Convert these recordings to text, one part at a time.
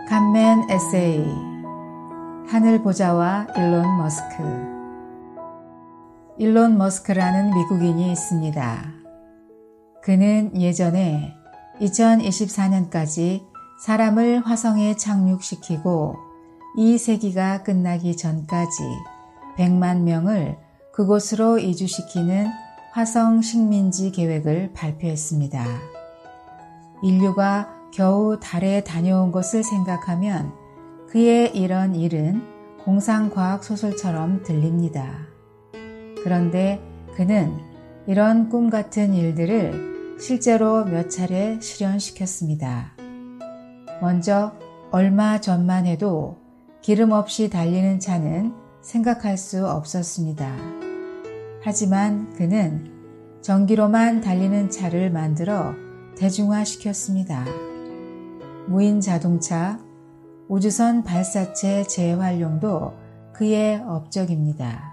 간멘 에세이 하늘보자와 일론 머스크. 일론 머스크라는 미국인이 있습니다. 그는 예전에 2024년까지 사람을 화성에 착륙시키고 이 세기가 끝나기 전까지 100만 명을 그곳으로 이주시키는 화성 식민지 계획을 발표했습니다. 인류가 겨우 달에 다녀온 것을 생각하면 그의 이런 일은 공상과학 소설처럼 들립니다. 그런데 그는 이런 꿈 같은 일들을 실제로 몇 차례 실현시켰습니다. 먼저 얼마 전만 해도 기름 없이 달리는 차는 생각할 수 없었습니다. 하지만 그는 전기로만 달리는 차를 만들어 대중화시켰습니다. 무인 자동차, 우주선 발사체 재활용도 그의 업적입니다.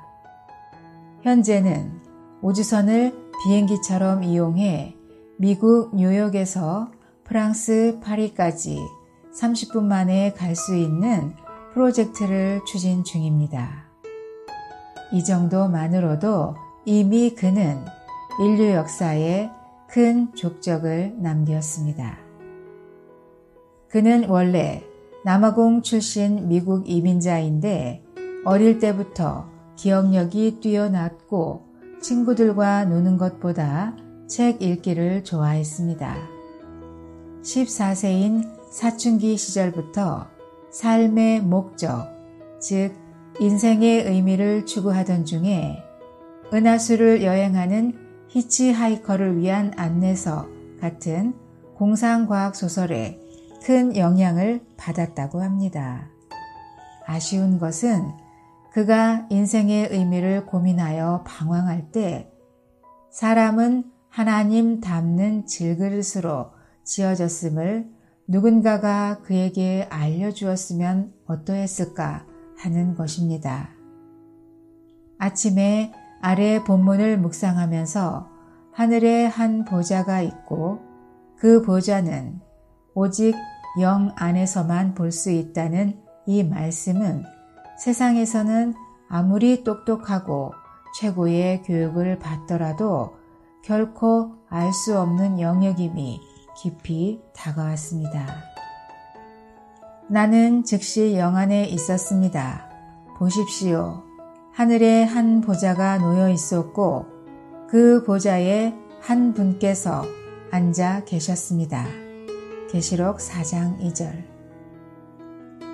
현재는 우주선을 비행기처럼 이용해 미국 뉴욕에서 프랑스 파리까지 30분 만에 갈 수 있는 프로젝트를 추진 중입니다. 이 정도만으로도 이미 그는 인류 역사에 큰 족적을 남겼습니다. 그는 원래 남아공 출신 미국 이민자인데 어릴 때부터 기억력이 뛰어났고 친구들과 노는 것보다 책 읽기를 좋아했습니다. 14세인 사춘기 시절부터 삶의 목적, 즉 인생의 의미를 추구하던 중에 은하수를 여행하는 히치하이커를 위한 안내서 같은 공상과학 소설에 큰 영향을 받았다고 합니다. 아쉬운 것은 그가 인생의 의미를 고민하여 방황할 때 사람은 하나님 닮는 질그릇으로 지어졌음을 누군가가 그에게 알려주었으면 어떠했을까 하는 것입니다. 아침에 아래 본문을 묵상하면서 하늘에 한 보좌가 있고 그 보좌는 오직 영 안에서만 볼 수 있다는 이 말씀은 세상에서는 아무리 똑똑하고 최고의 교육을 받더라도 결코 알 수 없는 영역임이 깊이 다가왔습니다. 나는 즉시 영 안에 있었습니다. 보십시오. 하늘에 한 보좌가 놓여 있었고 그 보좌에 한 분께서 앉아 계셨습니다. 계시록 4장 2절.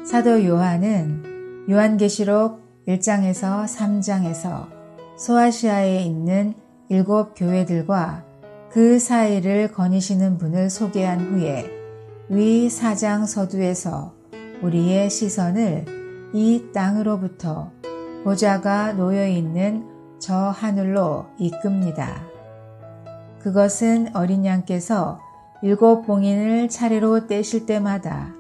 사도 요한은 요한계시록 1장에서 3장에서 소아시아에 있는 7 교회들과 그 사이를 거니시는 분을 소개한 후에 위 4장 서두에서 우리의 시선을 이 땅으로부터 보좌가 놓여있는 저 하늘로 이끕니다. 그것은 어린 양께서 7 봉인을 차례로 떼실 때마다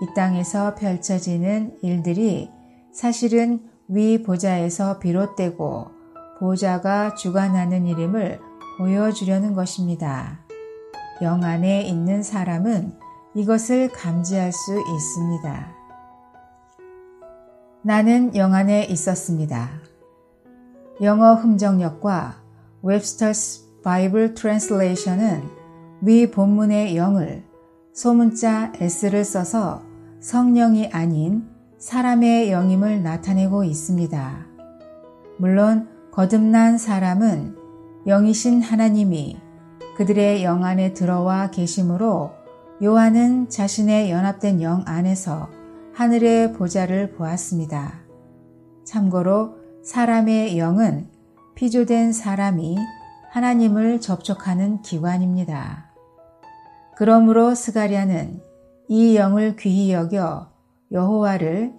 이 땅에서 펼쳐지는 일들이 사실은 위 보좌에서 비롯되고 보좌가 주관하는 일임을 보여주려는 것입니다. 영 안에 있는 사람은 이것을 감지할 수 있습니다. 나는 영 안에 있었습니다. 영어 흠정역과 웹스터스 바이블 트랜슬레이션은 위 본문의 영을 소문자 S를 써서 성령이 아닌 사람의 영임을 나타내고 있습니다. 물론 거듭난 사람은 영이신 하나님이 그들의 영 안에 들어와 계심으로 요한은 자신의 연합된 영 안에서 하늘의 보좌를 보았습니다. 참고로 사람의 영은 피조된 사람이 하나님을 접촉하는 기관입니다. 그러므로 스가랴는 이 영을 귀히 여겨 여호와를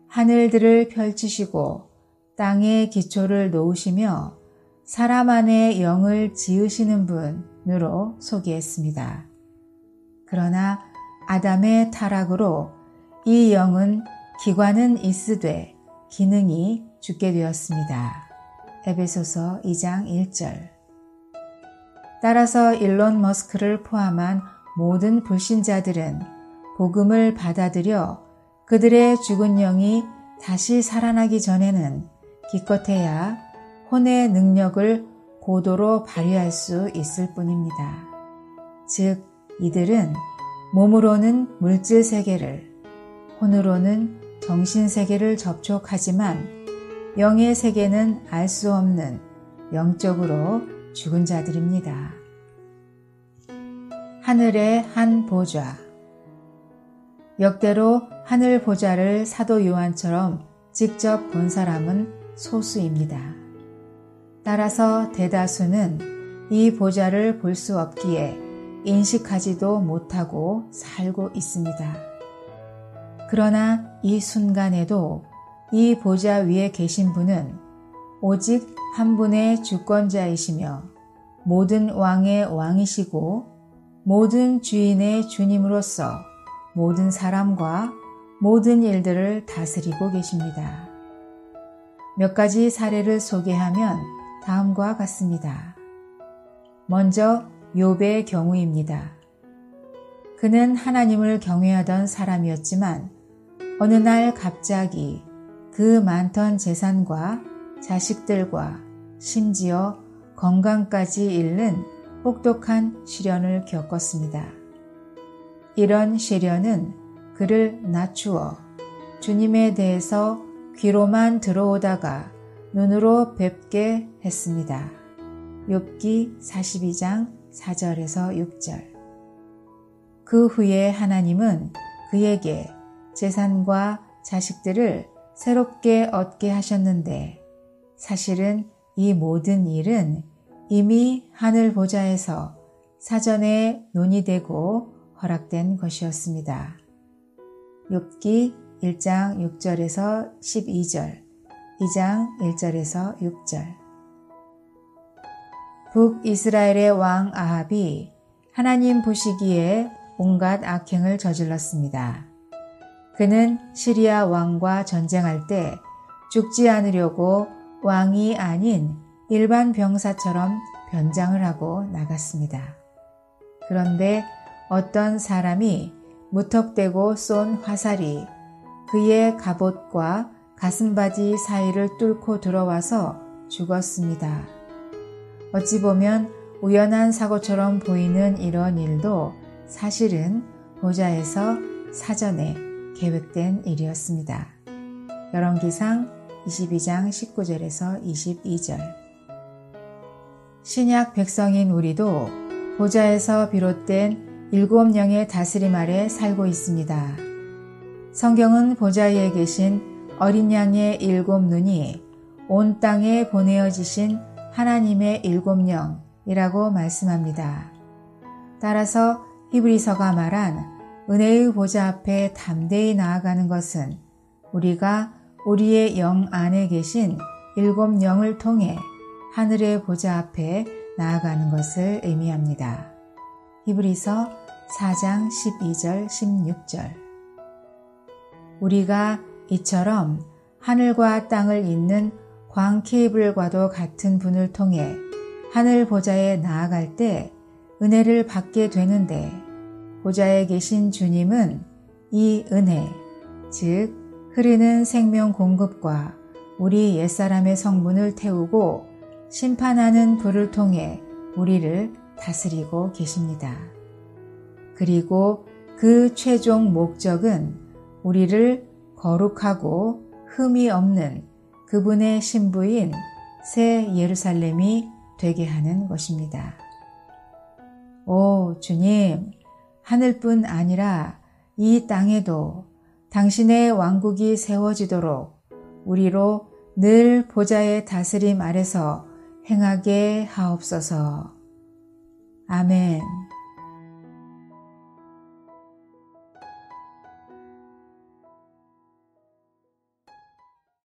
하늘들을 펼치시고 땅의 기초를 놓으시며 사람 안에 영을 지으시는 분으로 소개했습니다. 그러나 아담의 타락으로 이 영은 기관은 있으되 기능이 죽게 되었습니다. 에베소서 2장 1절. 따라서 일론 머스크를 포함한 모든 불신자들은 복음을 받아들여 그들의 죽은 영이 다시 살아나기 전에는 기껏해야 혼의 능력을 고도로 발휘할 수 있을 뿐입니다. 즉, 이들은 몸으로는 물질 세계를, 혼으로는 정신 세계를 접촉하지만 영의 세계는 알 수 없는 영적으로 죽은 자들입니다. 하늘의 한 보좌. 역대로 하늘 보좌를 사도 요한처럼 직접 본 사람은 소수입니다. 따라서 대다수는 이 보좌를 볼 수 없기에 인식하지도 못하고 살고 있습니다. 그러나 이 순간에도 이 보좌 위에 계신 분은 오직 한 분의 주권자이시며 모든 왕의 왕이시고 모든 주인의 주님으로서 모든 사람과 모든 일들을 다스리고 계십니다. 몇 가지 사례를 소개하면 다음과 같습니다. 먼저 욥의 경우입니다. 그는 하나님을 경외하던 사람이었지만 어느 날 갑자기 그 많던 재산과 자식들과 심지어 건강까지 잃는 혹독한 시련을 겪었습니다. 이런 시련은 그를 낮추어 주님에 대해서 귀로만 들어오다가 눈으로 뵙게 했습니다. 욥기 42장 4절에서 6절. 그 후에 하나님은 그에게 재산과 자식들을 새롭게 얻게 하셨는데 사실은 이 모든 일은 이미 하늘 보좌에서 사전에 논의되고 허락된 것이었습니다. 욥기 1장 6절에서 12절, 2장 1절에서 6절. 북이스라엘의 왕 아합이 하나님 보시기에 온갖 악행을 저질렀습니다. 그는 시리아 왕과 전쟁할 때 죽지 않으려고 왕이 아닌 일반 병사처럼 변장을 하고 나갔습니다. 그런데 어떤 사람이 무턱대고 쏜 화살이 그의 갑옷과 가슴바지 사이를 뚫고 들어와서 죽었습니다. 어찌 보면 우연한 사고처럼 보이는 이런 일도 사실은 보좌에서 사전에 계획된 일이었습니다. 열왕기상 22장 19절에서 22절. 신약 백성인 우리도 보좌에서 비롯된 7영의 다스림 아래 살고 있습니다. 성경은 보좌 위에 계신 어린 양의 7눈이 온 땅에 보내어지신 하나님의 7영이라고 말씀합니다. 따라서 히브리서가 말한 은혜의 보좌 앞에 담대히 나아가는 것은 우리가 우리의 영 안에 계신 7영을 통해 하늘의 보좌 앞에 나아가는 것을 의미합니다. 히브리서 4장 12절 16절. 우리가 이처럼 하늘과 땅을 잇는 광 케이블과도 같은 분을 통해 하늘 보좌에 나아갈 때 은혜를 받게 되는데 보좌에 계신 주님은 이 은혜, 즉 흐르는 생명 공급과 우리 옛사람의 성분을 태우고 심판하는 불을 통해 우리를 다스리고 계십니다. 그리고 그 최종 목적은 우리를 거룩하고 흠이 없는 그분의 신부인 새 예루살렘이 되게 하는 것입니다. 오 주님, 하늘뿐 아니라 이 땅에도 당신의 왕국이 세워지도록 우리로 늘 보좌의 다스림 아래서 행하게 하옵소서. 아멘.